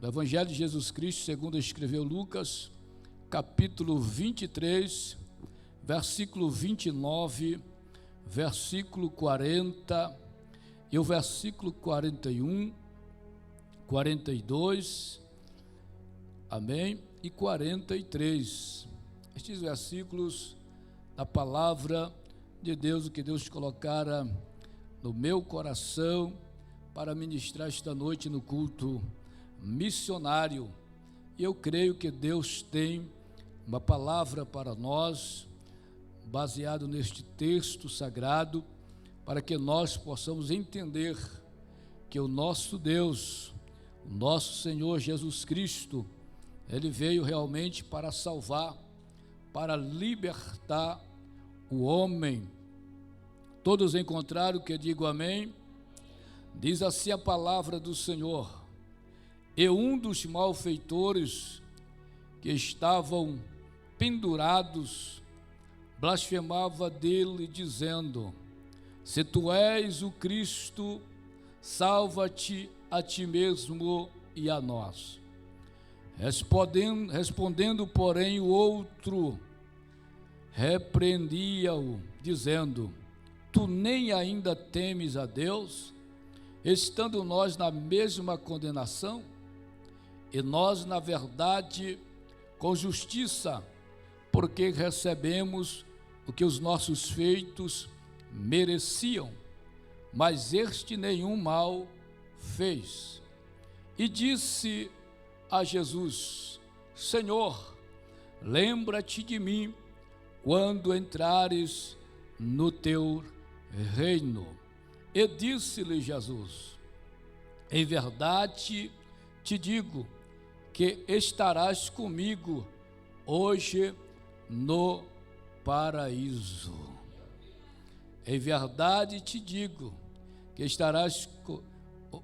do Evangelho de Jesus Cristo, segundo escreveu Lucas, capítulo 23, versículo 29, versículo 40 e o versículo 41, 42, amém, e 43. Estes versículos da palavra de Deus, o que Deus colocara no meu coração para ministrar esta noite no culto missionário. E eu creio que Deus tem uma palavra para nós, baseado neste texto sagrado, para que nós possamos entender que o nosso Deus, o nosso Senhor Jesus Cristo, Ele veio realmente para salvar, para libertar o homem. Todos encontraram que digo amém? Diz assim a palavra do Senhor: e um dos malfeitores que estavam pendurados blasfemava dele, dizendo: se tu és o Cristo, salva-te a ti mesmo e a nós. Respondendo, porém, o outro repreendia-o, dizendo: tu nem ainda temes a Deus, estando nós na mesma condenação? E nós, na verdade, com justiça, porque recebemos o que os nossos feitos mereciam, mas este nenhum mal fez. E disse a Jesus: Senhor, lembra-te de mim quando entrares no teu reino. E disse-lhe Jesus: em verdade te digo que estarás comigo hoje no paraíso. Em verdade te digo que estarás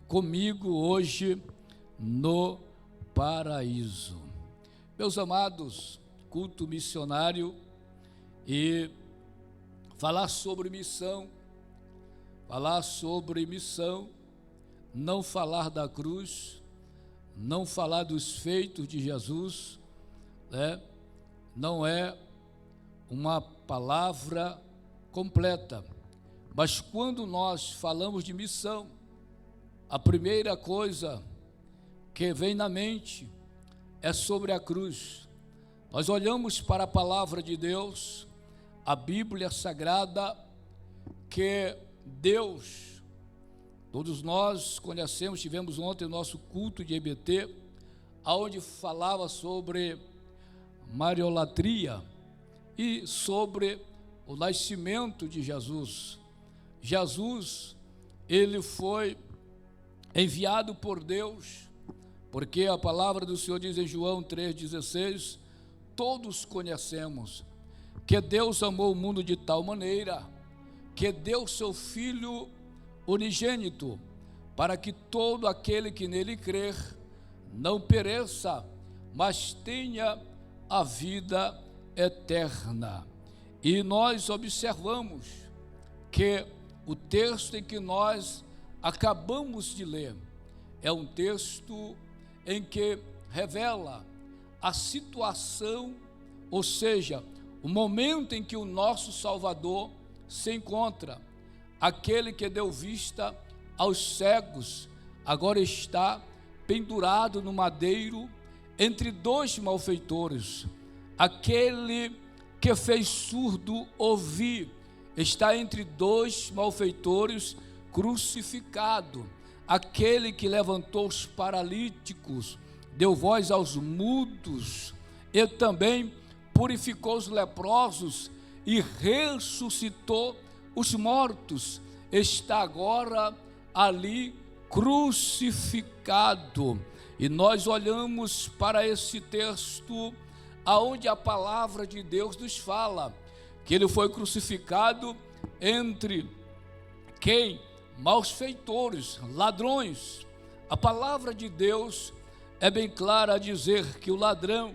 comigo hoje no paraíso. Meus amados, culto missionário, e falar sobre missão, não falar da cruz, não falar dos feitos de Jesus, não é uma palavra completa. Mas quando nós falamos de missão, a primeira coisa que vem na mente é sobre a cruz. Nós olhamos para a palavra de Deus, a Bíblia Sagrada, que Deus, todos nós conhecemos, tivemos ontem o nosso culto de EBT, onde falava sobre mariolatria e sobre o nascimento de Jesus. Jesus, ele foi enviado por Deus, porque a palavra do Senhor diz em João 3,16, todos conhecemos que Deus amou o mundo de tal maneira que deu seu Filho unigênito, para que todo aquele que nele crer não pereça, mas tenha a vida eterna. E nós observamos que o texto em que nós acabamos de ler é um texto em que revela a situação, ou seja, o momento em que o nosso Salvador se encontra. Aquele que deu vista aos cegos agora está pendurado no madeiro entre dois malfeitores. Aquele que fez surdo ouvir está entre dois malfeitores crucificado. Aquele que levantou os paralíticos, deu voz aos mudos e também purificou os leprosos e ressuscitou os mortos, está agora ali crucificado. E nós olhamos para esse texto aonde a palavra de Deus nos fala que ele foi crucificado entre quem? Malfeitores, ladrões. A palavra de Deus é bem clara a dizer que o ladrão,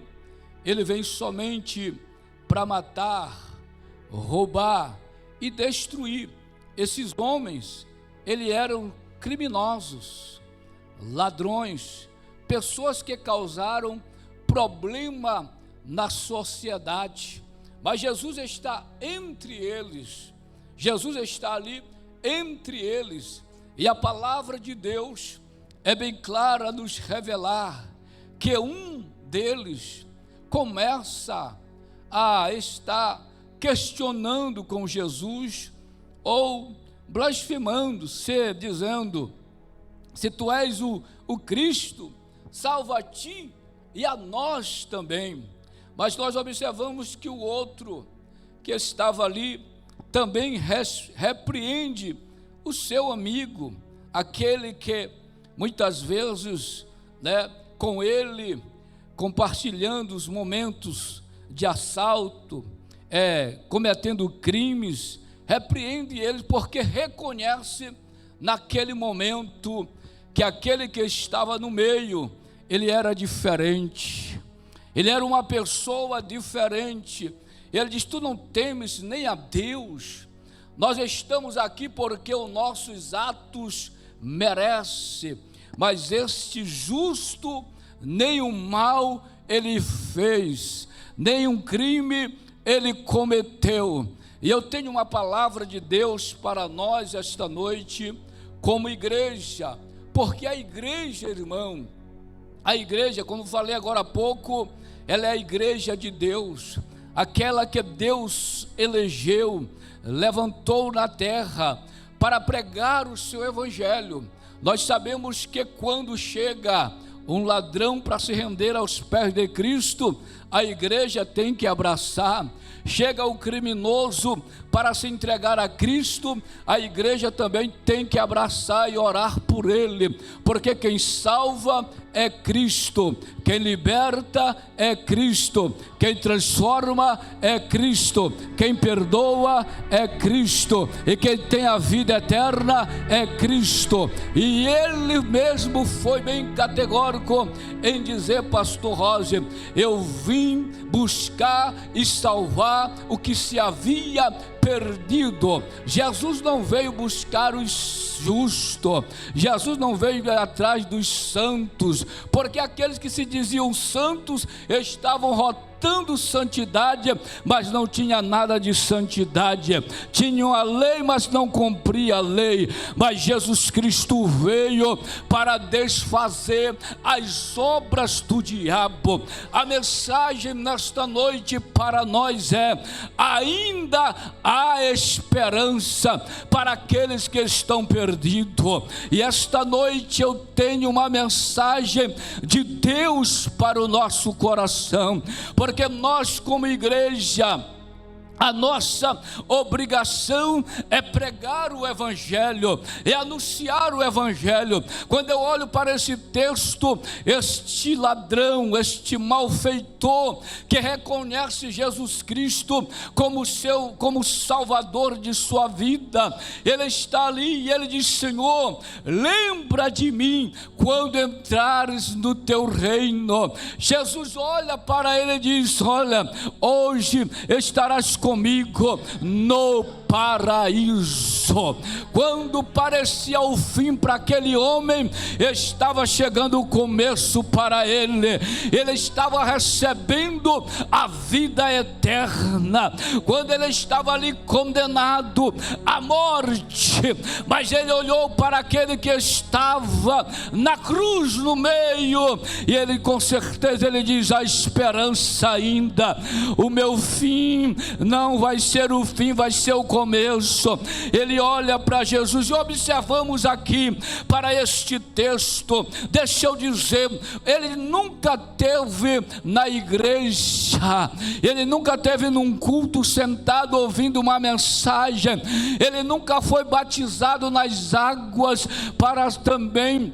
ele vem somente para matar, roubar e destruir. Esses homens, eles eram criminosos, ladrões, pessoas que causaram problema na sociedade, mas Jesus está entre eles, Jesus está ali entre eles, e a palavra de Deus é bem clara a nos revelar que um deles começa a estar questionando com Jesus, ou blasfemando, dizendo: se tu és o Cristo, salva a ti e a nós também. Mas nós observamos que o outro que estava ali também repreende o seu amigo, aquele que muitas vezes, com ele, compartilhando os momentos de assalto, cometendo crimes, repreende ele porque reconhece naquele momento que aquele que estava no meio, ele era diferente, ele era uma pessoa diferente. Ele diz: tu não temes nem a Deus, nós estamos aqui porque os nossos atos merecem, mas este justo nenhum mal ele fez, nenhum crime ele cometeu. E eu tenho uma palavra de Deus para nós esta noite, como igreja, porque a igreja, irmão, a igreja, como falei agora há pouco, ela é a igreja de Deus, aquela que Deus elegeu, levantou na terra para pregar o seu evangelho. Nós sabemos que quando chega um ladrão para se render aos pés de Cristo, a igreja tem que abraçar. Chega o criminoso para se entregar a Cristo, a igreja também tem que abraçar e orar por ele, porque quem salva é Cristo, quem liberta é Cristo, quem transforma é Cristo, quem perdoa é Cristo, e quem tem a vida eterna é Cristo. E ele mesmo foi bem categórico em dizer: pastor Roger, eu vim buscar e salvar o que se havia perdido. Jesus não veio buscar os justos, Jesus não veio atrás dos santos, porque aqueles que se diziam santos estavam rotando santidade, mas não tinha nada de santidade. Tinham a lei, mas não cumpria a lei. Mas Jesus Cristo veio para desfazer as obras do diabo. A mensagem nesta noite para nós é: ainda há esperança para aqueles que estão perdidos. E esta noite eu tenho uma mensagem de Deus para o nosso coração, porque nós, como igreja, a nossa obrigação é pregar o evangelho, é anunciar o evangelho. Quando eu olho para esse texto, este ladrão, este malfeitor, que reconhece Jesus Cristo como Salvador de sua vida, ele está ali e ele diz: Senhor, lembra de mim quando entrares no teu reino. Jesus olha para ele e diz: olha, hoje estarás comigo no paraíso. Quando parecia o fim para aquele homem, estava chegando o começo para ele. Ele estava recebendo a vida eterna. Quando ele estava ali condenado à morte, mas ele olhou para aquele que estava na cruz no meio, e ele, com certeza, ele diz: a esperança ainda, o meu fim não vai ser o fim, vai ser o começo. Ele olha para Jesus, e observamos aqui para este texto, deixa eu dizer, ele nunca teve na igreja, ele nunca teve num culto sentado ouvindo uma mensagem, ele nunca foi batizado nas águas para também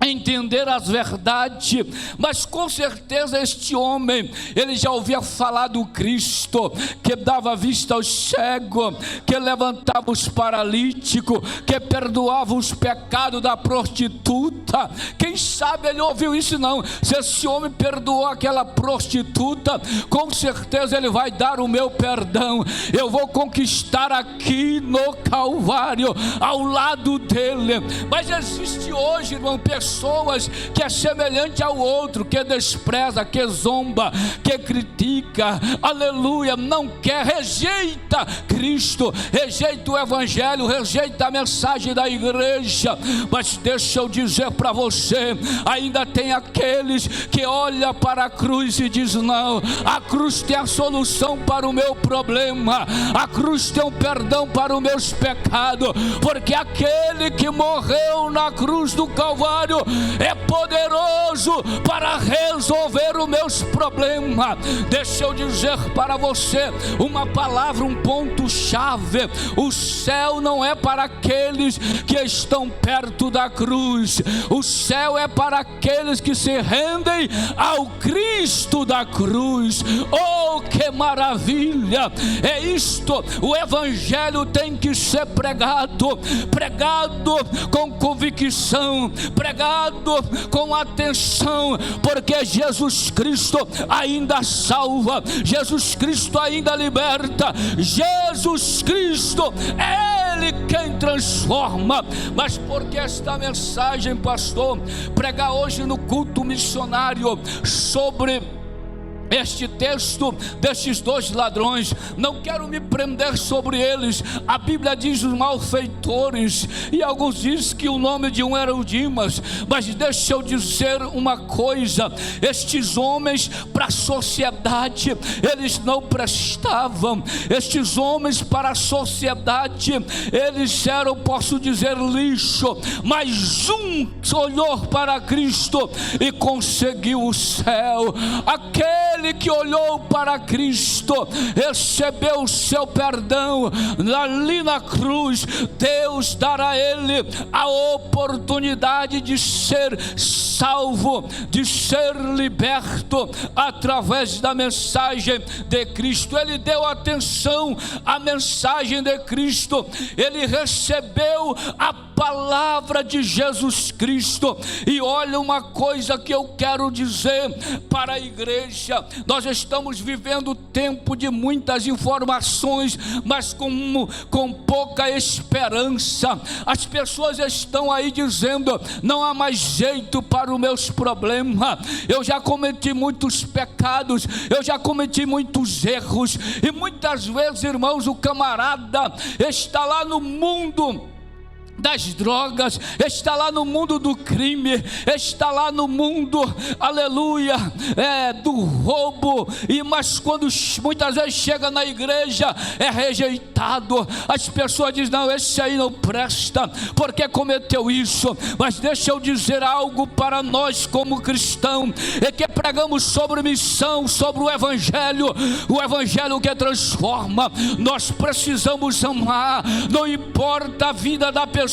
entender as verdades, mas com certeza este homem, ele já ouvia falar do Cristo, que dava vista aos cegos, que levantava os paralíticos, que perdoava os pecados da prostituta. Quem sabe ele ouviu isso? Não, se esse homem perdoou aquela prostituta, com certeza ele vai dar o meu perdão, eu vou conquistar aqui no Calvário, ao lado dele. Mas existe hoje, irmão, pessoas pessoas que é semelhante ao outro, que despreza, que zomba, que critica, aleluia, não quer, rejeita Cristo, rejeita o Evangelho, rejeita a mensagem da igreja. Mas deixa eu dizer para você, ainda tem aqueles que olham para a cruz e diz: não, a cruz tem a solução para o meu problema, a cruz tem um perdão para os meus pecados, porque aquele que morreu na cruz do Calvário é poderoso para resolver os meus problemas. Deixa eu dizer para você uma palavra, um ponto chave: o céu não é para aqueles que estão perto da cruz, o céu é para aqueles que se rendem ao Cristo da cruz. Oh, que maravilha! É isto, o Evangelho tem que ser pregado com convicção, pregado com atenção, porque Jesus Cristo ainda salva, Jesus Cristo ainda liberta, Jesus Cristo é Ele quem transforma. Mas porque esta mensagem, pastor, pregar hoje no culto missionário sobre este texto destes dois ladrões? Não quero me prender sobre eles. A Bíblia diz os malfeitores, e alguns dizem que o nome de um era o Dimas. Mas deixa eu dizer uma coisa: estes homens para a sociedade eles não prestavam. Estes homens para a sociedade eles eram, posso dizer, lixo. Mas um olhou para Cristo e conseguiu o céu. Aquele que olhou para Cristo recebeu o seu perdão ali na cruz. Deus dará a ele a oportunidade de ser salvo, de ser liberto através da mensagem de Cristo. Ele deu atenção à mensagem de Cristo, ele recebeu a palavra de Jesus Cristo. E olha uma coisa que eu quero dizer para a igreja: nós estamos vivendo tempo de muitas informações, mas com pouca esperança. As pessoas estão aí dizendo: não há mais jeito para os meus problemas, eu já cometi muitos pecados, eu já cometi muitos erros. E muitas vezes, irmãos, o camarada está lá no mundo das drogas, está lá no mundo do crime, está lá no mundo, aleluia, do roubo, mas quando muitas vezes chega na igreja é rejeitado. As pessoas dizem: não, esse aí não presta, porque cometeu isso. Mas deixa eu dizer algo para nós como cristãos, é que pregamos sobre missão, sobre o Evangelho que transforma. Nós precisamos amar, não importa a vida da pessoa,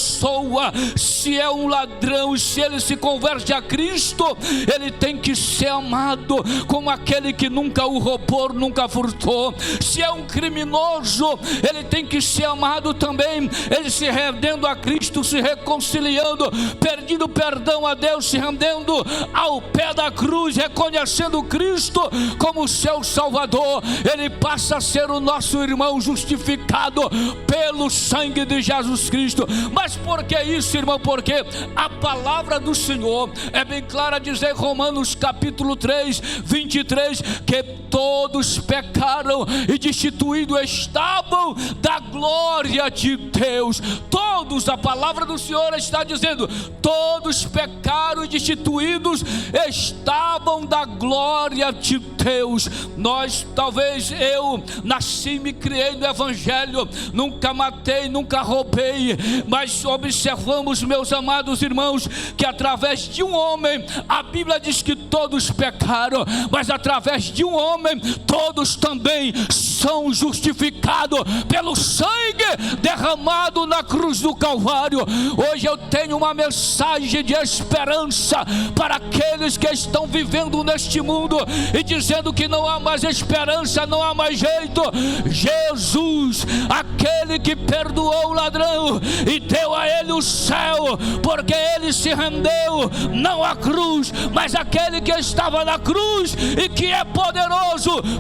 se é um ladrão, se ele se converte a Cristo, ele tem que ser amado como aquele que nunca o roubou, nunca furtou. Se é um criminoso, ele tem que ser amado também, ele se rendendo a Cristo, se reconciliando, pedindo perdão a Deus, se rendendo ao pé da cruz, reconhecendo Cristo como seu Salvador. Ele passa a ser o nosso irmão justificado pelo sangue de Jesus Cristo. Mas por que isso, irmão? Porque a palavra do Senhor é bem clara, dizer Romanos capítulo 3, 23, que todos pecaram e destituídos estavam da glória de Deus. Todos, a palavra do Senhor está dizendo: todos pecaram e destituídos estavam da glória de Deus. Nós, talvez eu nasci e me criei no Evangelho, nunca matei, nunca roubei, mas observamos, meus amados irmãos, que através de um homem, a Bíblia diz que todos pecaram, mas através de um homem todos também são justificados pelo sangue derramado na cruz do Calvário. Hoje eu tenho uma mensagem de esperança para aqueles que estão vivendo neste mundo e dizendo que não há mais esperança, não há mais jeito. Jesus, aquele que perdoou o ladrão e deu a ele o céu, porque ele se rendeu não à cruz, mas aquele que estava na cruz e que é poderoso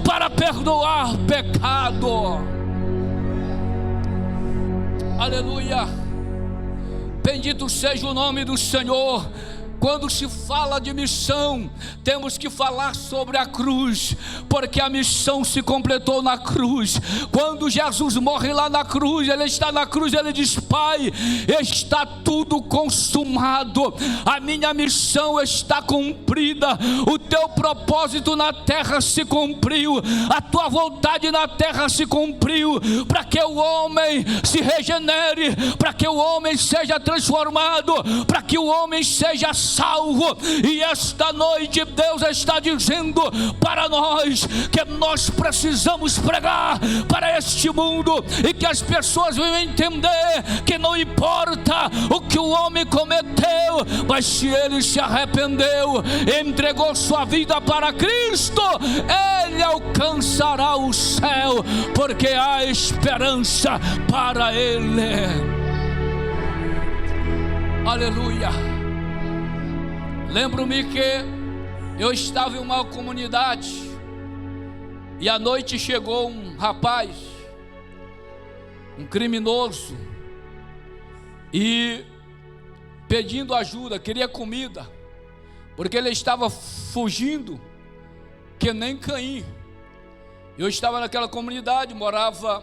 para perdoar pecado. Aleluia, bendito seja o nome do Senhor. Quando se fala de missão, temos que falar sobre a cruz, porque a missão se completou na cruz. Quando Jesus morre lá na cruz, Ele está na cruz, Ele diz: Pai, está tudo consumado, a minha missão está cumprida, o teu propósito na terra se cumpriu, a tua vontade na terra se cumpriu, para que o homem se regenere, para que o homem seja transformado, para que o homem seja salvo. E esta noite Deus está dizendo para nós que nós precisamos pregar para este mundo, e que as pessoas venham entender que não importa o que o homem cometeu, mas se ele se arrependeu, entregou sua vida para Cristo, ele alcançará o céu, porque há esperança para ele. Aleluia. Lembro-me que eu estava em uma comunidade e à noite chegou um rapaz, um criminoso, e pedindo ajuda, queria comida, porque ele estava fugindo que nem Caim. Eu estava naquela comunidade, morava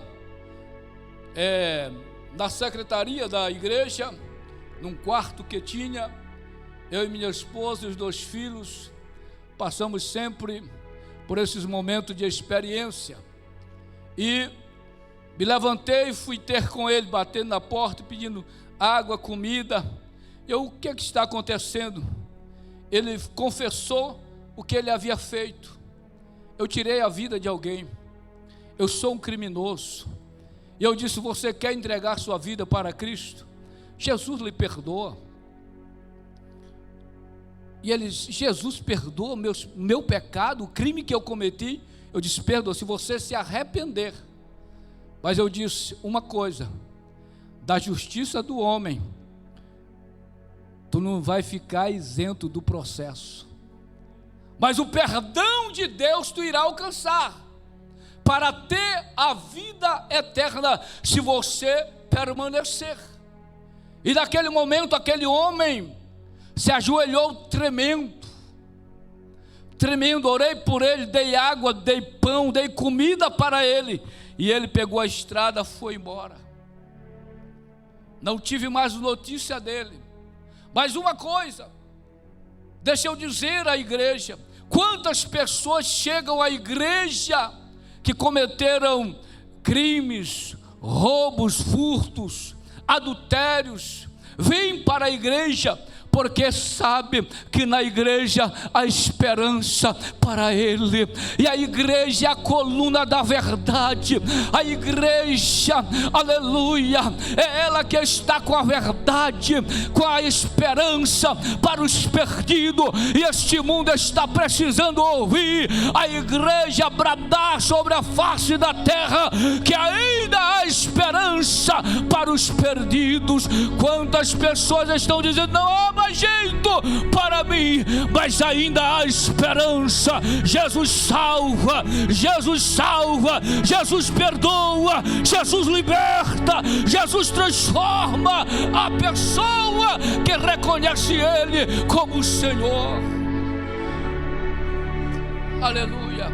na secretaria da igreja, num quarto que tinha. Eu e minha esposa e os 2 filhos passamos sempre por esses momentos de experiência. E me levantei e fui ter com ele, batendo na porta, pedindo água, comida. O que está acontecendo? Ele confessou o que ele havia feito. Eu tirei a vida de alguém, eu sou um criminoso. E eu disse: você quer entregar sua vida para Cristo? Jesus lhe perdoa. E ele disse: Jesus perdoa meu pecado, o crime que eu cometi. Eu disse: perdoa, se você se arrepender. Mas eu disse uma coisa: da justiça do homem, tu não vai ficar isento do processo, mas o perdão de Deus tu irá alcançar, para ter a vida eterna, se você permanecer. E naquele momento, aquele homem se ajoelhou tremendo, orei por ele, dei água, dei pão, dei comida para ele, e ele pegou a estrada, foi embora. Não tive mais notícia dele. Mas uma coisa, deixa eu dizer à igreja: quantas pessoas chegam à igreja que cometeram crimes, roubos, furtos, adultérios, vêm para a igreja porque sabe que na igreja há esperança para ele. E a igreja é a coluna da verdade. A igreja, aleluia, é ela que está com a verdade, com a esperança para os perdidos. E este mundo está precisando ouvir a igreja bradar sobre a face da terra que ainda há esperança para os perdidos. Quantas pessoas estão dizendo: não há mais jeito para mim, mas ainda há esperança. Jesus salva, Jesus salva, Jesus perdoa, Jesus liberta, Jesus transforma a pessoa que reconhece Ele como Senhor. Aleluia.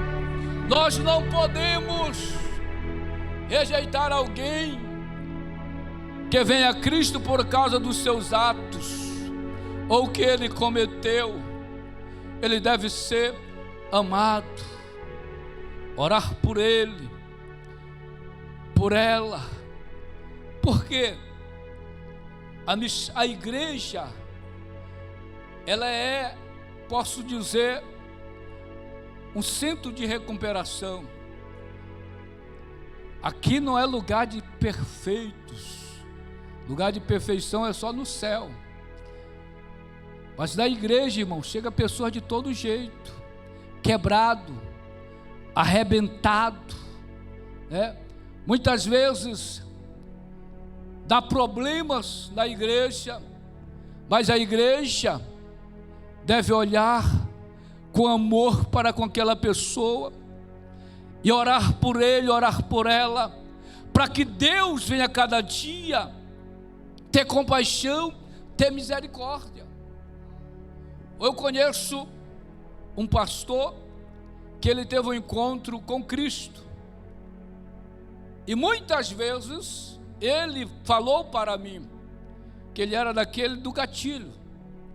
Nós não podemos rejeitar alguém que vem a Cristo por causa dos seus atos ou que ele cometeu. Ele deve ser amado, orar por ele, por ela, porque a igreja, ela é, posso dizer, um centro de recuperação. Aqui não é lugar de perfeitos, lugar de perfeição é só no céu. Mas na igreja, irmão, chega pessoas de todo jeito, quebrado, arrebentado, né? Muitas vezes dá problemas na igreja, mas a igreja deve olhar com amor para com aquela pessoa e orar por ele, orar por ela, para que Deus venha cada dia ter compaixão, ter misericórdia. Eu conheço um pastor que ele teve um encontro com Cristo, e muitas vezes ele falou para mim que ele era daquele do gatilho,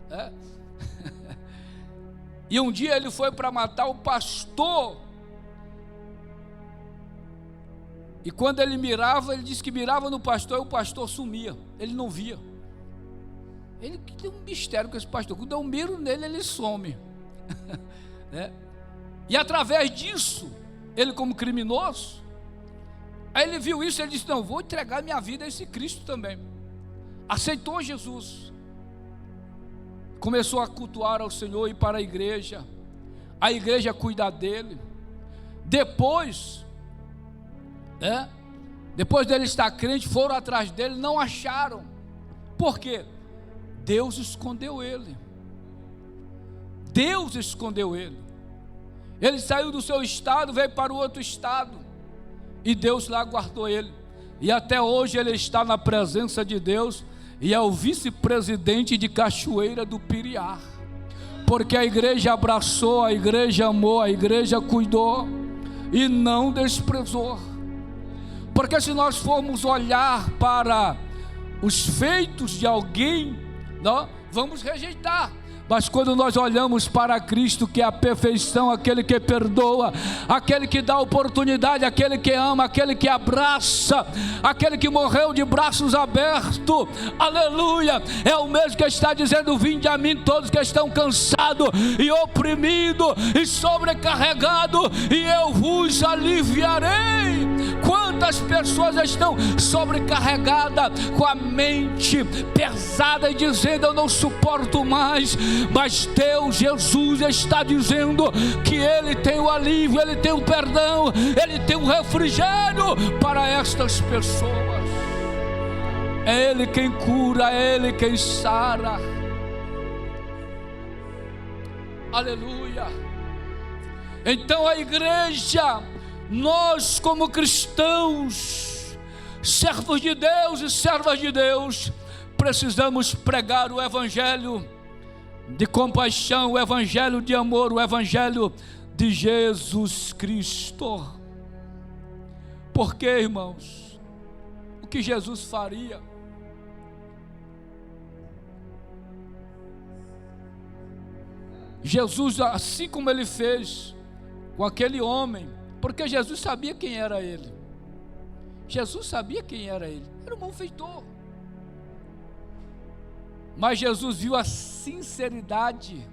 né? E um dia ele foi para matar o pastor, e quando ele mirava, ele disse que mirava no pastor e o pastor sumia, ele não via. Ele tem um mistério com esse pastor, quando eu miro nele, ele some. Né? E através disso, ele como criminoso, aí ele viu isso, ele disse: não, vou entregar minha vida a esse Cristo também. Aceitou Jesus, começou a cultuar ao Senhor, ir para a igreja cuidar dele. Depois dele estar crente, foram atrás dele, não acharam. Por quê? Deus escondeu ele. Deus escondeu ele. Ele saiu do seu estado, veio para o outro estado, e Deus lá guardou ele. E até hoje ele está na presença de Deus, e é o vice-presidente de Cachoeira do Piriá, porque a igreja abraçou, a igreja amou, a igreja cuidou e não desprezou. Porque se nós formos olhar para os feitos de alguém, não, vamos rejeitar. Mas quando nós olhamos para Cristo, que é a perfeição, aquele que perdoa, aquele que dá oportunidade, aquele que ama, aquele que abraça, aquele que morreu de braços abertos, aleluia, é o mesmo que está dizendo: vinde a mim todos que estão cansados e oprimidos e sobrecarregados, e eu vos aliviarei. Quantas pessoas estão sobrecarregadas, com a mente pesada e dizendo: eu não suporto mais. Mas Deus, Jesus está dizendo que Ele tem o alívio, Ele tem o perdão, Ele tem o refrigério para estas pessoas. É Ele quem cura, é Ele quem sara. Aleluia. Então a igreja, nós como cristãos, servos de Deus e servas de Deus, precisamos pregar o evangelho de compaixão, o evangelho de amor, o evangelho de Jesus Cristo. Porque, irmãos, o que Jesus faria? Jesus, assim como Ele fez com aquele homem, porque Jesus sabia quem era ele. Jesus sabia quem era ele, era um malfeitor. Mas Jesus viu a sinceridade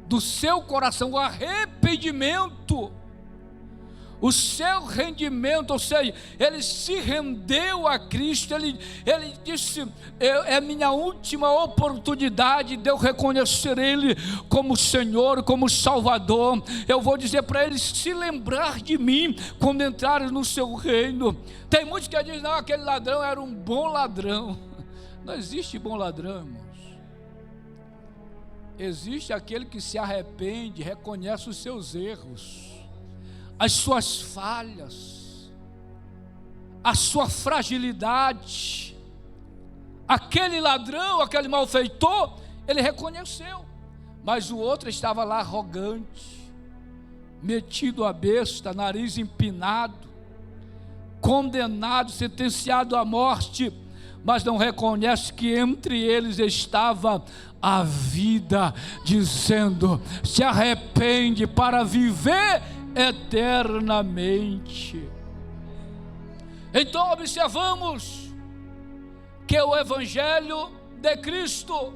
do seu coração, o arrependimento, o seu rendimento, ou seja, ele se rendeu a Cristo. Ele disse: é minha última oportunidade de eu reconhecer Ele como Senhor, como Salvador. Eu vou dizer para eles se lembrar de mim quando entrarem no seu reino. Tem muitos que dizem: não, aquele ladrão era um bom ladrão. Não existe bom ladrão, irmãos. Existe aquele que se arrepende, reconhece os seus erros, as suas falhas, a sua fragilidade. Aquele ladrão, aquele malfeitor, ele reconheceu, mas o outro estava lá arrogante, metido à besta, nariz empinado, condenado, sentenciado à morte, mas não reconhece que entre eles estava a vida, dizendo: se arrepende para viver eternamente. Então observamos que o evangelho de Cristo,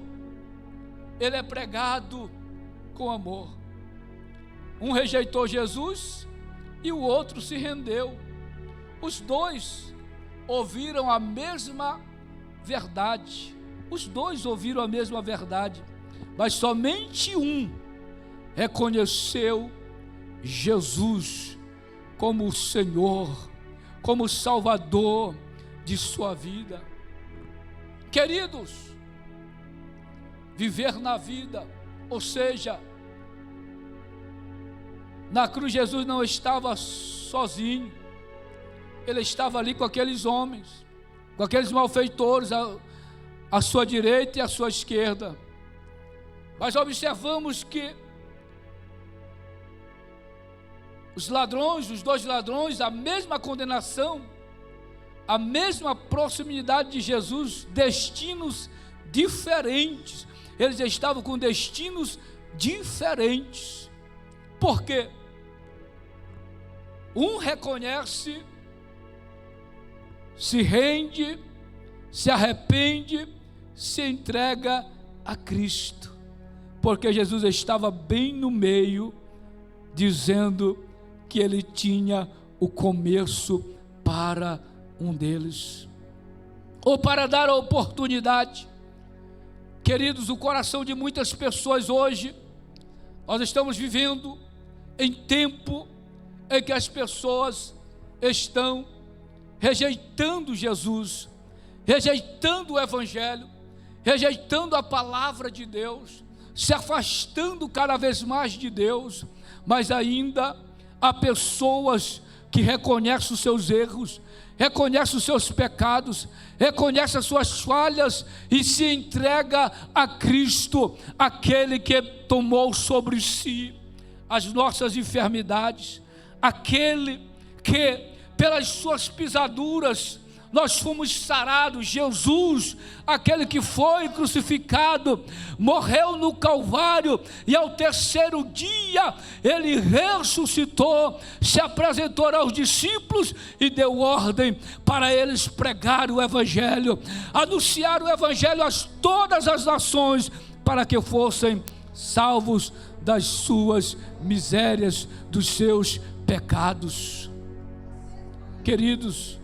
ele é pregado com amor. Um rejeitou Jesus e o outro se rendeu. Os dois ouviram a mesma verdade. Os dois ouviram a mesma verdade, mas somente um reconheceu Jesus como o Senhor, como o Salvador de sua vida. Queridos, viver na vida, ou seja, na cruz Jesus não estava sozinho, Ele estava ali com aqueles homens, com aqueles malfeitores, à sua direita e à sua esquerda. Mas observamos que os dois ladrões, a mesma condenação, a mesma proximidade de Jesus, destinos diferentes. Eles estavam com destinos diferentes. Por quê? Um reconhece, se rende, se arrepende, se entrega a Cristo, porque Jesus estava bem no meio, dizendo que ele tinha o começo para um deles, ou para dar a oportunidade. Queridos, o coração de muitas pessoas hoje, nós estamos vivendo em tempo em que as pessoas estão rejeitando Jesus, rejeitando o Evangelho, rejeitando a palavra de Deus, se afastando cada vez mais de Deus, mas ainda há pessoas que reconhecem os seus erros, reconhecem os seus pecados, reconhecem as suas falhas e se entrega a Cristo, aquele que tomou sobre si as nossas enfermidades, aquele que pelas suas pisaduras nós fomos sarados. Jesus, aquele que foi crucificado, morreu no Calvário e ao terceiro dia ele ressuscitou, se apresentou aos discípulos e deu ordem para eles pregar o Evangelho, anunciar o Evangelho a todas as nações, para que fossem salvos das suas misérias, dos seus pecados. Queridos,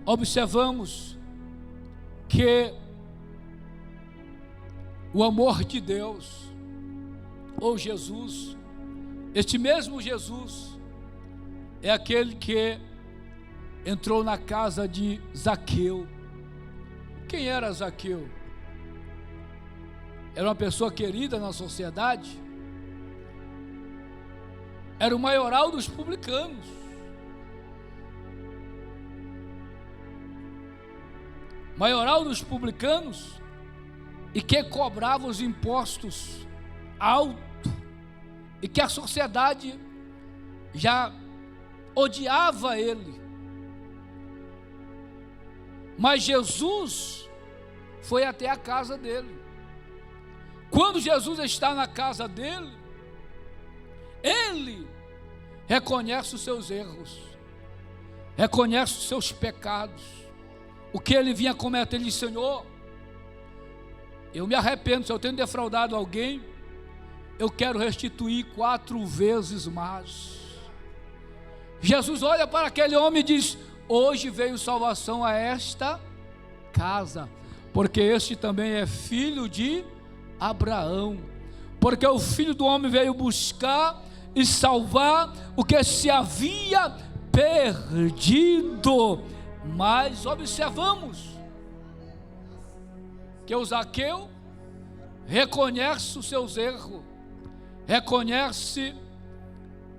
observamos que o amor de Deus, ou Jesus, este mesmo Jesus, é aquele que entrou na casa de Zaqueu. Quem era Zaqueu? Era uma pessoa querida na sociedade, era o maioral dos publicanos, e que cobrava os impostos alto, e que a sociedade já odiava ele. Mas Jesus foi até a casa dele. Quando Jesus está na casa dele, ele reconhece os seus erros, reconhece os seus pecados, o que ele vinha cometer. Ele diz: Senhor, eu me arrependo, se eu tenho defraudado alguém, eu quero restituir 4 vezes mais. Jesus olha para aquele homem e diz: hoje veio salvação a esta casa, porque este também é filho de Abraão, porque o Filho do Homem veio buscar e salvar o que se havia perdido. Mas observamos que o Zaqueu reconhece os seus erros, reconhece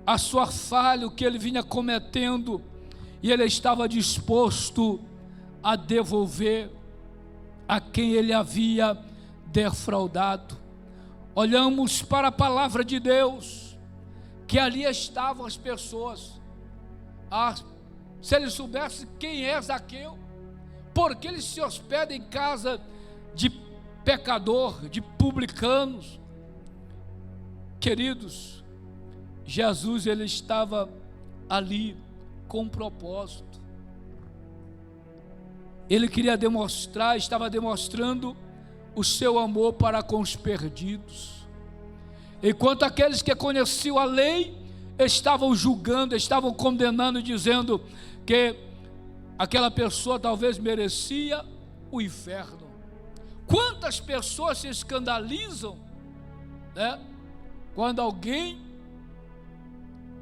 a sua falha, o que ele vinha cometendo, e ele estava disposto a devolver a quem ele havia defraudado. Olhamos para a palavra de Deus, que ali estavam as pessoas. Se ele soubesse quem é Zaqueu, porque ele se hospeda em casa de pecador, de publicanos. Queridos, Jesus, ele estava ali com um propósito. Ele queria demonstrar, estava demonstrando o seu amor para com os perdidos, enquanto aqueles que conheciam a lei estavam julgando, estavam condenando, dizendo que aquela pessoa talvez merecia o inferno. Quantas pessoas se escandalizam, né, quando alguém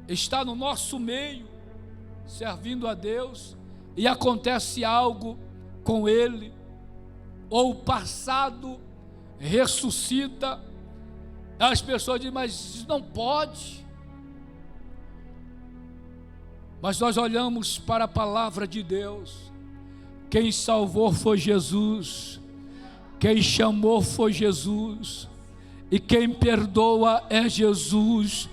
está no nosso meio, servindo a Deus, e acontece algo com ele, ou o passado ressuscita. As pessoas dizem: mas isso não pode. Mas nós olhamos para a palavra de Deus, Quem salvou foi Jesus, quem chamou foi Jesus, e quem perdoa é Jesus,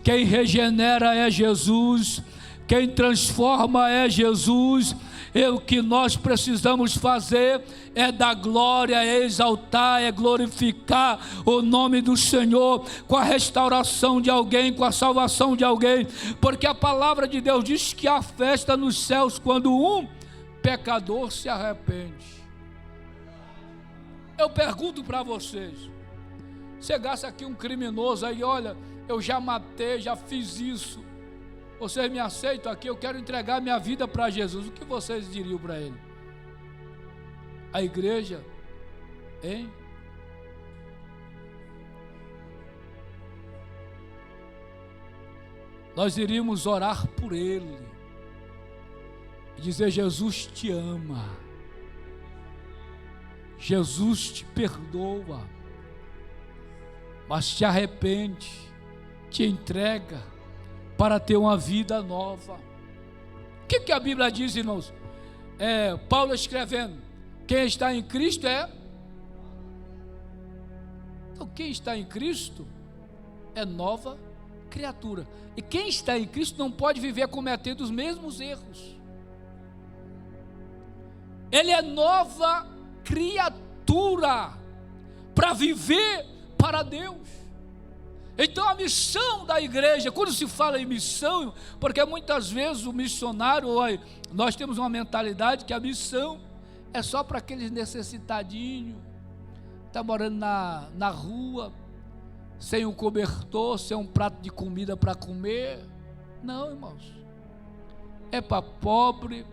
quem regenera é Jesus, quem transforma é Jesus. E o que nós precisamos fazer é dar glória, é exaltar, é glorificar o nome do Senhor, com a restauração de alguém, com a salvação de alguém, porque a palavra de Deus diz que há festa nos céus quando um pecador se arrepende. Eu pergunto para vocês: chegasse aqui um criminoso aí, olha, eu já matei, já fiz isso, vocês me aceitam aqui, eu quero entregar minha vida para Jesus, o que vocês diriam para ele? A igreja, hein? Nós iríamos orar por ele e dizer: Jesus te ama, Jesus te perdoa, mas te arrepende, te entrega para ter uma vida nova. O que a Bíblia diz, irmãos? Paulo escrevendo: quem está em Cristo é... Então, quem está em Cristo é nova criatura. E quem está em Cristo não pode viver cometendo os mesmos erros. Ele é nova criatura para viver para Deus. Então a missão da igreja, quando se fala em missão, porque muitas vezes o missionário, nós temos uma mentalidade que a missão é só para aqueles necessitadinhos, está morando na rua, sem um cobertor, sem um prato de comida para comer. Não, irmãos, é para pobre,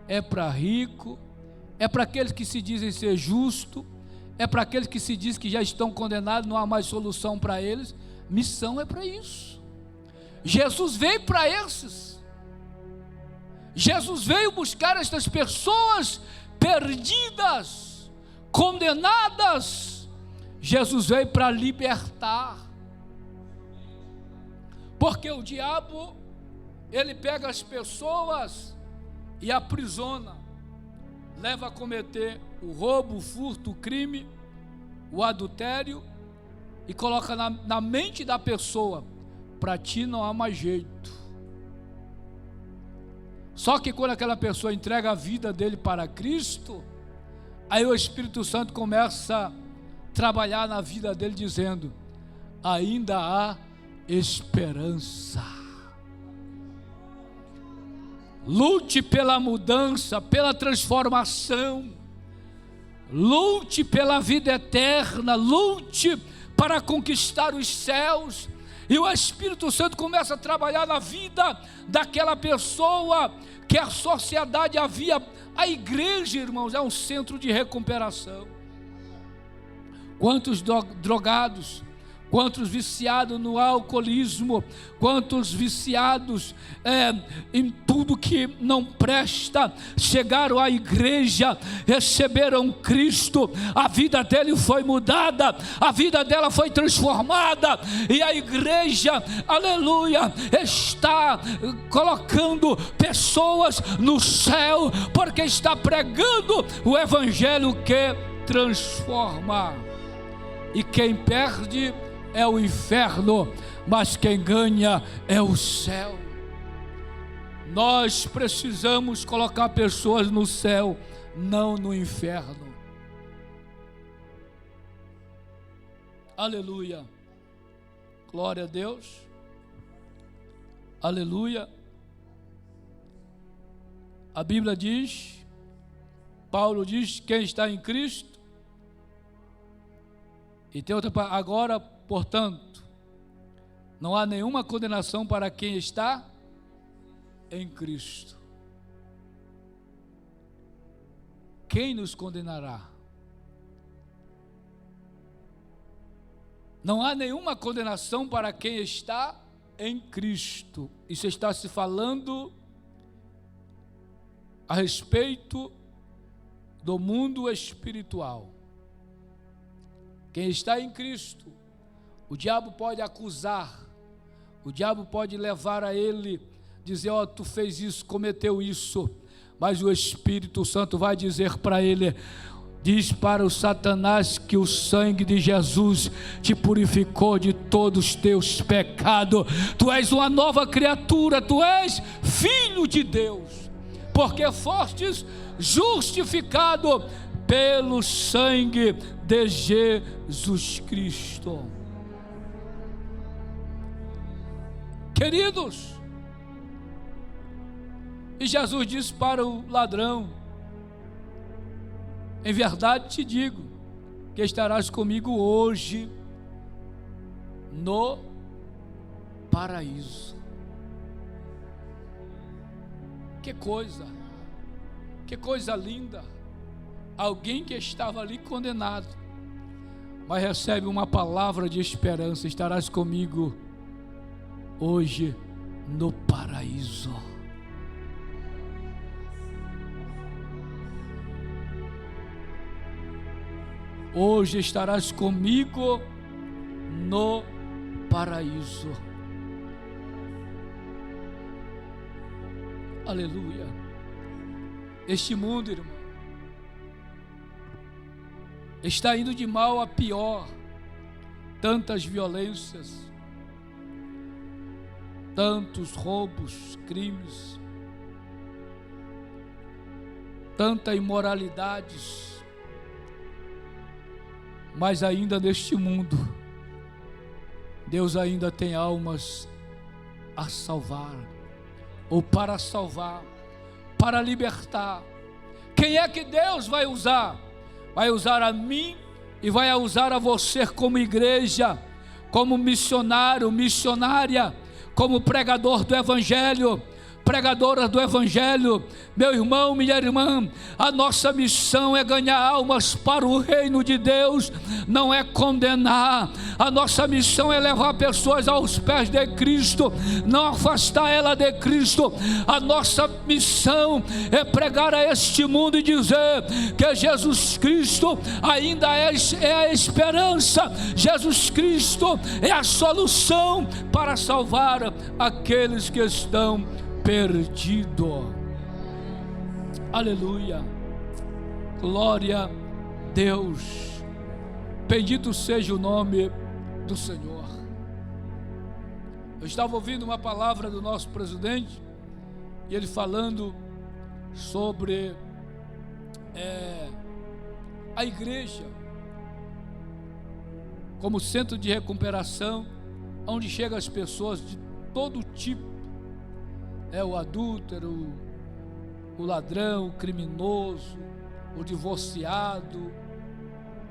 é para rico, é para aqueles que se dizem ser justo, é para aqueles que se dizem que já estão condenados, não há mais solução para eles. Missão é para isso. Jesus veio para esses. Jesus veio buscar estas pessoas perdidas, condenadas. Jesus veio para libertar. Porque o diabo, ele pega as pessoas e aprisiona, leva a cometer o roubo, o furto, o crime, o adultério, e coloca na mente da pessoa: para ti não há mais jeito. Só que quando aquela pessoa entrega a vida dele para Cristo, aí o Espírito Santo começa a trabalhar na vida dele, dizendo: ainda há esperança. Lute pela mudança, pela transformação, lute pela vida eterna, lute para conquistar os céus. E o Espírito Santo começa a trabalhar na vida daquela pessoa que a sociedade havia. A igreja, irmãos, é um centro de recuperação. Quantos drogados, quantos viciados no alcoolismo, quantos viciados em tudo que não presta, chegaram à igreja, receberam Cristo, a vida dele foi mudada, a vida dela foi transformada, e a igreja, aleluia, está colocando pessoas no céu, porque está pregando o evangelho que transforma. E quem perde é o inferno, mas quem ganha é o céu. Nós precisamos colocar pessoas no céu, não no inferno. Aleluia. Glória a Deus. Aleluia. A Bíblia diz, Paulo diz: quem está em Cristo. E tem outra palavra: agora, portanto, não há nenhuma condenação para quem está em Cristo. Quem nos condenará? Não há nenhuma condenação para quem está em Cristo. Isso está se falando a respeito do mundo espiritual. Quem está em Cristo, o diabo pode acusar, o diabo pode levar a ele, dizer: ó, tu fez isso, cometeu isso, mas o Espírito Santo vai dizer para ele: diz para o Satanás que o sangue de Jesus te purificou de todos os teus pecados. Tu és uma nova criatura, tu és filho de Deus, porque fostes justificado pelo sangue de Jesus Cristo. Queridos, e Jesus disse para o ladrão: em verdade te digo que estarás comigo hoje no paraíso. Que coisa linda. Alguém que estava ali condenado, mas recebe uma palavra de esperança: estarás comigo hoje no paraíso. Hoje estarás comigo no paraíso. Aleluia. Este mundo, irmão, está indo de mal a pior. Tantas violências, tantos roubos, crimes, tanta imoralidades. Mas ainda neste mundo, Deus ainda tem almas a salvar, ou para salvar, para libertar. Quem é que Deus vai usar? Vai usar a mim e vai usar a você como igreja, como missionário, missionária, como pregador do Evangelho, pregadora do Evangelho. Meu irmão, minha irmã, a nossa missão é ganhar almas para o reino de Deus, não é condenar. A nossa missão é levar pessoas aos pés de Cristo, não afastar ela de Cristo. A nossa missão é pregar a este mundo e dizer que Jesus Cristo ainda é a esperança, Jesus Cristo é a solução para salvar aqueles que estão perdido. Aleluia, glória a Deus, bendito seja o nome do Senhor. Eu estava ouvindo uma palavra do nosso presidente, e ele falando sobre a igreja como centro de recuperação, onde chegam as pessoas de todo tipo, o adúltero, o ladrão, o criminoso, o divorciado.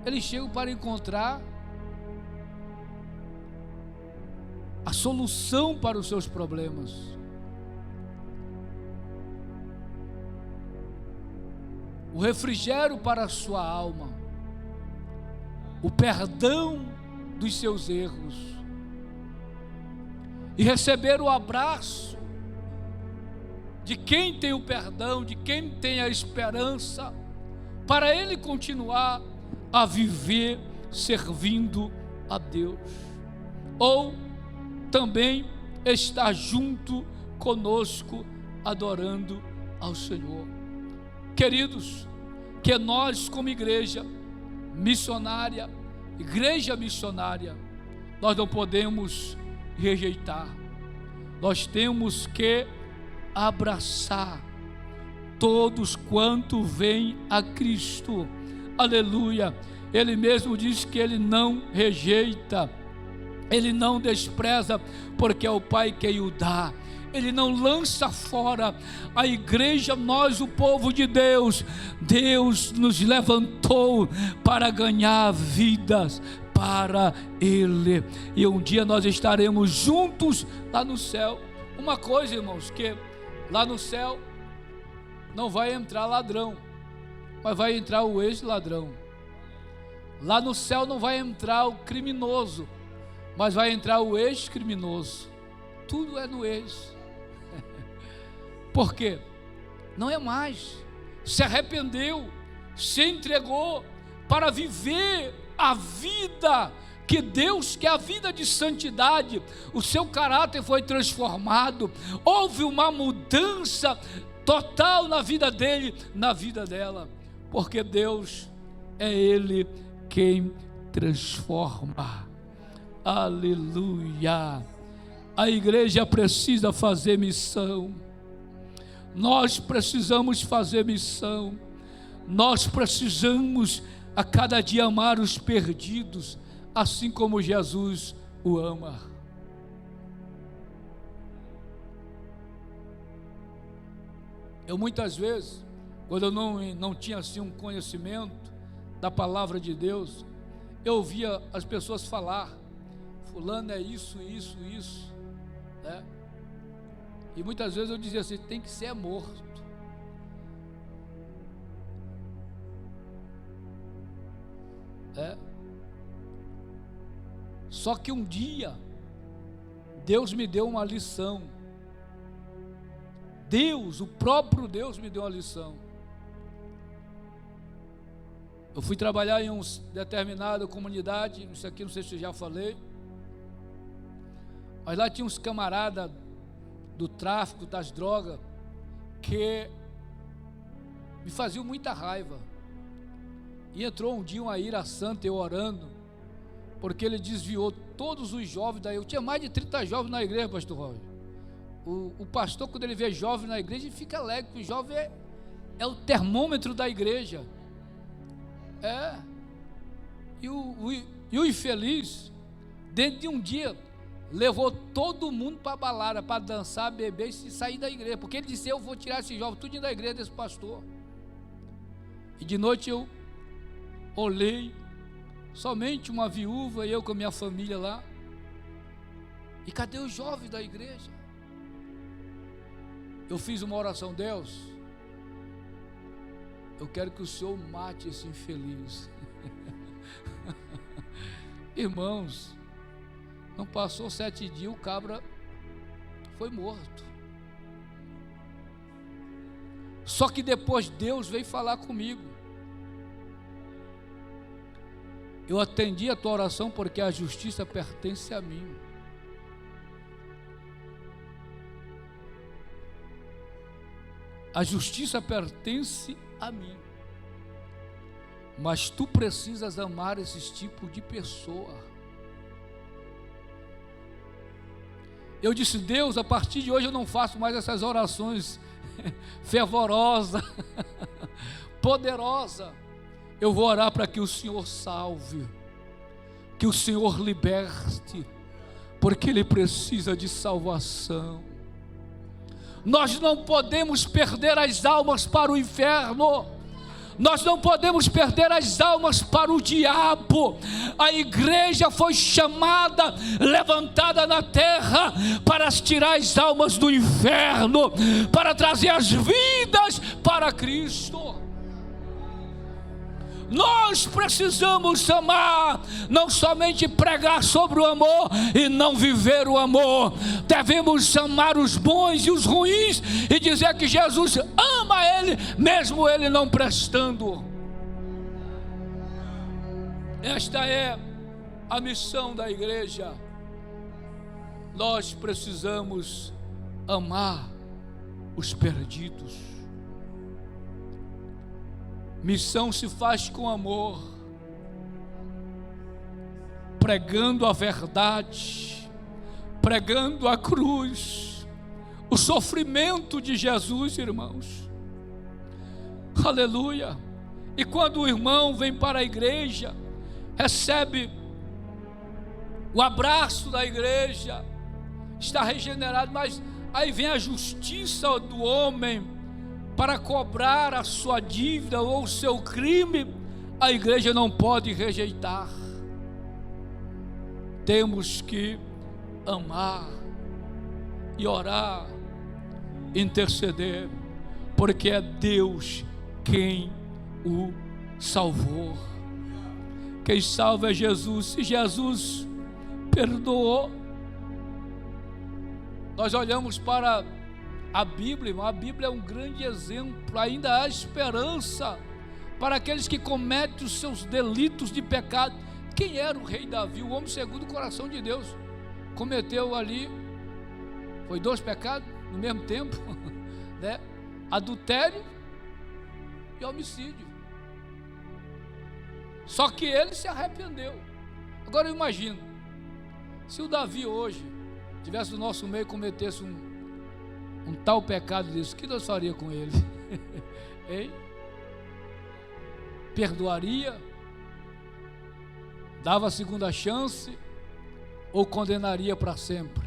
Eles chegam para encontrar a solução para os seus problemas. O refrigério para a sua alma, o perdão dos seus erros, e receber o abraço de quem tem o perdão, de quem tem a esperança, para ele continuar a viver servindo a Deus, ou também estar junto conosco adorando ao Senhor. Queridos, que nós como igreja missionária, nós não podemos rejeitar, nós temos que abraçar todos quanto vêm a Cristo. Aleluia. Ele mesmo diz que ele não rejeita, ele não despreza, porque é o Pai quem o dá. Ele não lança fora a igreja. Nós, o povo de Deus, Deus nos levantou para ganhar vidas para Ele, e um dia nós estaremos juntos lá no céu. Uma coisa, irmãos, que lá no céu não vai entrar ladrão, mas vai entrar o ex-ladrão. Lá no céu não vai entrar o criminoso, mas vai entrar o ex-criminoso. Tudo é no ex. Por quê? Não é mais. Se arrependeu, se entregou para viver a vida que Deus quer, a vida de santidade. O seu caráter foi transformado, houve uma mudança total na vida dele, na vida dela, porque Deus é Ele quem transforma. Aleluia! A igreja precisa fazer missão. Nós precisamos fazer missão. Nós precisamos a cada dia amar os perdidos, assim como Jesus o ama. Eu muitas vezes, quando eu não tinha assim um conhecimento da palavra de Deus, eu ouvia as pessoas falar: fulano é isso, isso, isso, né? E muitas vezes eu dizia assim: tem que ser morto. Só que um dia Deus me deu uma lição. Deus, o próprio Deus me deu uma lição. Eu fui trabalhar em uma determinada comunidade, isso aqui não sei se eu já falei, mas lá tinha uns camaradas do tráfico, das drogas, que me faziam muita raiva. E entrou um dia uma ira santa, eu orando, porque ele desviou todos os jovens daí. Eu tinha mais de 30 jovens na igreja, pastor Roger. O pastor, quando ele vê jovem na igreja, ele fica alegre, porque o jovem é o termômetro da igreja. E o infeliz, dentro de um dia, levou todo mundo para a balada, para dançar, beber e sair da igreja, porque ele disse: eu vou tirar esse jovem tudo da igreja desse pastor. E de noite eu olhei, somente uma viúva e eu com a minha família lá. E cadê os jovens da igreja? Eu fiz uma oração: Deus, eu quero que o Senhor mate esse infeliz. Irmãos, não passou 7 dias, o cabra foi morto. Só que depois Deus veio falar comigo. Eu atendi a tua oração porque a justiça pertence a mim. A justiça pertence a mim. Mas tu precisas amar esses tipos de pessoa. Eu disse: Deus, a partir de hoje eu não faço mais essas orações fervorosas, poderosas. Eu vou orar para que o Senhor salve, que o Senhor liberte, porque Ele precisa de salvação. Nós não podemos perder as almas para o inferno. Nós não podemos perder as almas para o diabo. A igreja foi chamada, levantada na terra, para tirar as almas do inferno, para trazer as vidas para Cristo. Nós precisamos amar, não somente pregar sobre o amor e não viver o amor. Devemos amar os bons e os ruins e dizer que Jesus ama ele, mesmo ele não prestando. Esta é a missão da igreja. Nós precisamos amar os perdidos. Missão se faz com amor, pregando a verdade, pregando a cruz, o sofrimento de Jesus, irmãos. Aleluia. E quando o irmão vem para a igreja, recebe o abraço da igreja, está regenerado, mas aí vem a justiça do homem para cobrar a sua dívida ou o seu crime. A igreja não pode rejeitar. Temos que amar e orar, interceder, porque é Deus quem o salvou. Quem salva é Jesus. Se Jesus perdoou, nós olhamos para a Bíblia é um grande exemplo. Ainda há esperança para aqueles que cometem os seus delitos de pecado. Quem era o rei Davi, o homem segundo o coração de Deus? Cometeu ali, foi 2 pecados no mesmo tempo, né? adultério e homicídio. Só que ele se arrependeu. Agora eu imagino, se o Davi hoje tivesse no nosso meio e cometesse um tal pecado desse, o que nós faríamos com ele? Hein? Perdoaria? Dava a segunda chance? Ou condenaria para sempre?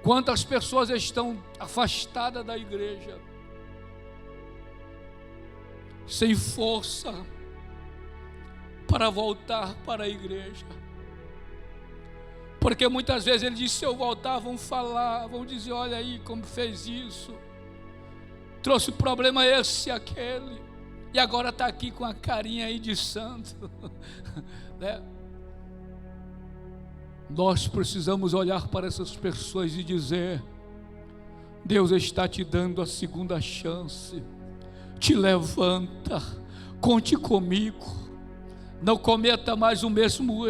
Quantas pessoas estão afastadas da igreja, sem força para voltar para a igreja? Porque muitas vezes ele diz: se eu voltar, vão falar, vão dizer: olha aí como fez isso, trouxe problema esse e aquele, e agora está aqui com a carinha aí de santo. Né? Nós precisamos olhar para essas pessoas e dizer: Deus está te dando a segunda chance, te levanta, conte comigo. Não cometa mais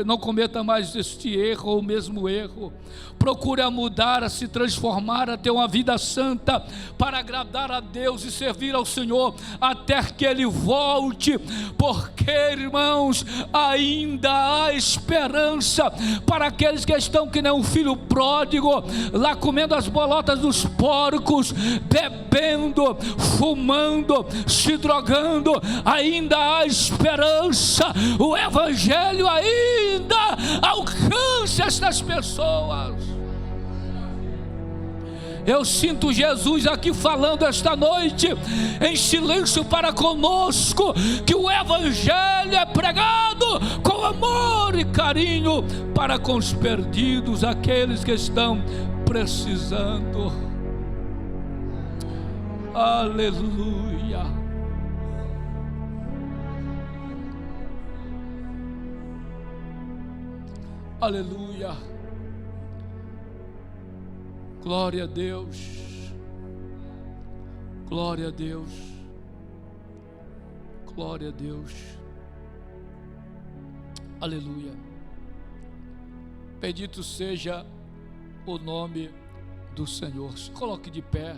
não cometa mais este erro ou o mesmo erro. Procure mudar, a se transformar, a ter uma vida santa para agradar a Deus e servir ao Senhor até que Ele volte, porque, irmãos, ainda há esperança para aqueles que estão que nem um filho pródigo, lá comendo as bolotas dos porcos, bebendo, fumando, se drogando. Ainda há esperança. O Evangelho ainda alcança estas pessoas. Eu sinto Jesus aqui falando esta noite, em silêncio para conosco, que o Evangelho é pregado com amor e carinho para com os perdidos, aqueles que estão precisando. Aleluia. Aleluia, glória a Deus, glória a Deus, glória a Deus, aleluia. Bendito seja o nome do Senhor. Se coloque de pé.